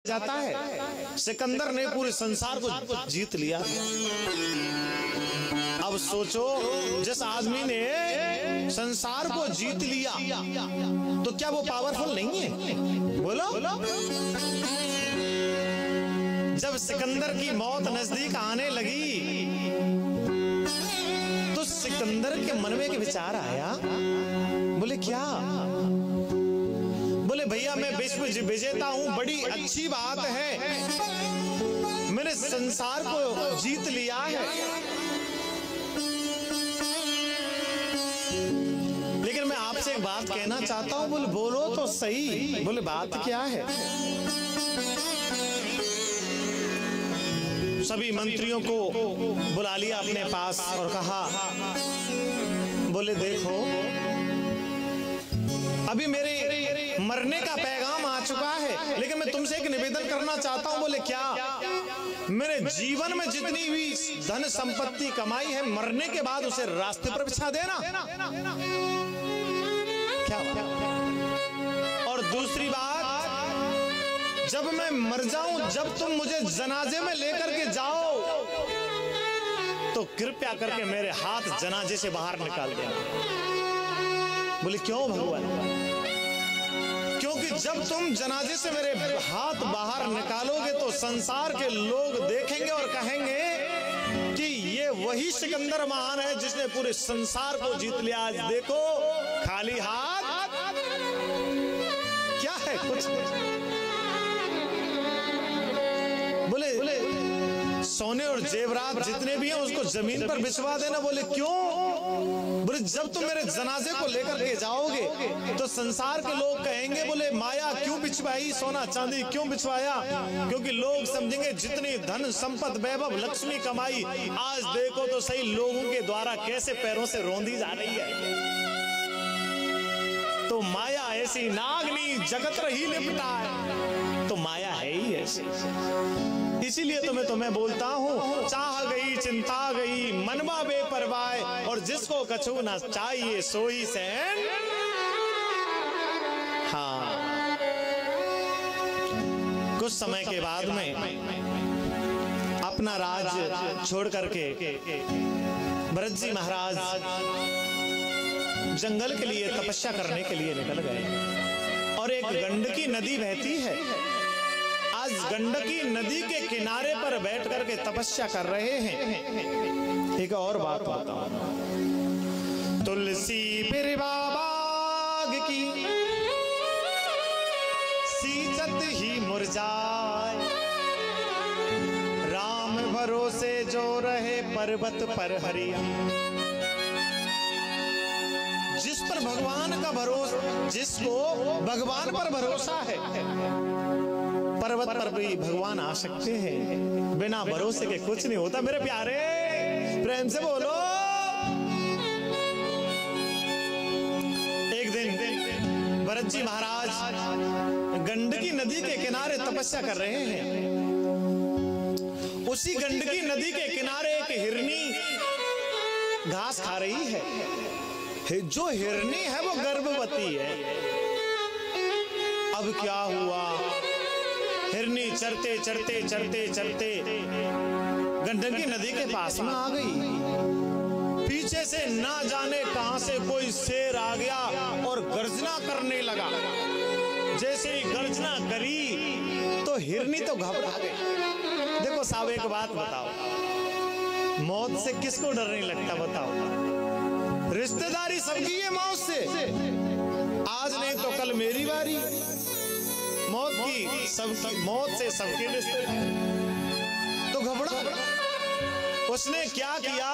जाता है सिकंदर ने पूरे संसार को जीत लिया। अब सोचो, जिस आदमी ने संसार को जीत लिया तो क्या वो पावरफुल नहीं है? बोलो। जब सिकंदर की मौत नजदीक आने लगी तो सिकंदर के मन में एक विचार आया। बोले क्या? बोले भैया मैं विश्व विजेता हूं, बड़ी अच्छी बात है, मैंने संसार को जीत लिया है, लेकिन मैं आपसे एक बात कहना चाहता हूं। बोले बोलो तो सही। बोले बात क्या है? सभी मंत्रियों को बुला लिया अपने पास और कहा, बोले देखो अभी मेरे मरने का पैगाम आ चुका है, लेकिन मैं तुमसे एक निवेदन करना चाहता हूं। बोले क्या? मेरे जीवन में जितनी भी धन संपत्ति कमाई है, मरने के बाद उसे रास्ते पर बिछा देना। क्या? और दूसरी बात, जब मैं मर जाऊं, जब तुम मुझे जनाजे में लेकर के जाओ तो कृपया करके मेरे हाथ जनाजे से बाहर निकाल देना। बोले क्यों भगवान? क्योंकि जब तुम जनाजे से मेरे हाथ बाहर निकालोगे तो संसार के लोग देखेंगे और कहेंगे कि ये वही सिकंदर महान है जिसने पूरे संसार को जीत लिया। आज देखो खाली हाथ, क्या है कुछ? बोले सोने और जेवरात जितने भी हैं उसको जमीन पर बिछवा देना। बोले क्यों? बोले जब तुम मेरे जनाजे को लेकर के जाओगे तो संसार के लोग कहेंगे, बोले माया क्यों बिछवाई, सोना चांदी क्यों बिछवाया? क्योंकि लोग समझेंगे जितनी धन संपत्ति वैभव लक्ष्मी कमाई, आज देखो तो सही लोगों के द्वारा कैसे पैरों से रौंदी जा रही है। तो माया ऐसी नागनी जगत रही लिपटा है, तो माया है ही ऐसी। इसीलिए तो मैं तुम्हें बोलता हूं, चाह गई चिंता गई मनवा बेपरवाह, और जिसको कछु ना चाहिए सोई सैन। हाँ, कुछ समय के बाद में अपना राज छोड़ करके भरत जी महाराज जंगल के लिए तपस्या करने के लिए निकल गए। और एक गंडकी नदी बहती है। आज गंडकी नदी के किनारे पर बैठ करके तपस्या कर रहे हैं। एक और बात बताओ, तुलसी बिरवा बाग की सींचत ही मुरझाए, राम भरोसे जो रहे पर्वत पर हरिया। जिस पर भगवान का भरोसा, जिसको भगवान पर भरोसा है, पर्वत पर भी भगवान आ सकते हैं। बिना भरोसे के कुछ नहीं होता। मेरे प्यारे प्रेम से बोलो। एक दिन भरत जी महाराज गंडकी नदी के किनारे तपस्या कर रहे हैं। उसी गंडकी नदी के किनारे एक हिरनी घास खा रही है। जो हिरनी है वो गर्भवती है। अब क्या हुआ? हिरनी चरते चरते चरते चरते गंडकी नदी के पास में आ गई। पीछे से ना जाने कहां से कोई शेर आ गया और गर्जना करने लगा। जैसे ही गर्जना करी तो हिरनी तो घबरा गई। देखो साहब, एक बात बताओ, मौत से किसको डर नहीं लगता? बताओ। रिश्तेदारी सबकी है मौत से। आज नहीं तो कल मेरी बारी। मौत की सबकी, मौत से सबके रिश्ते। तो घबरा। उसने क्या किया?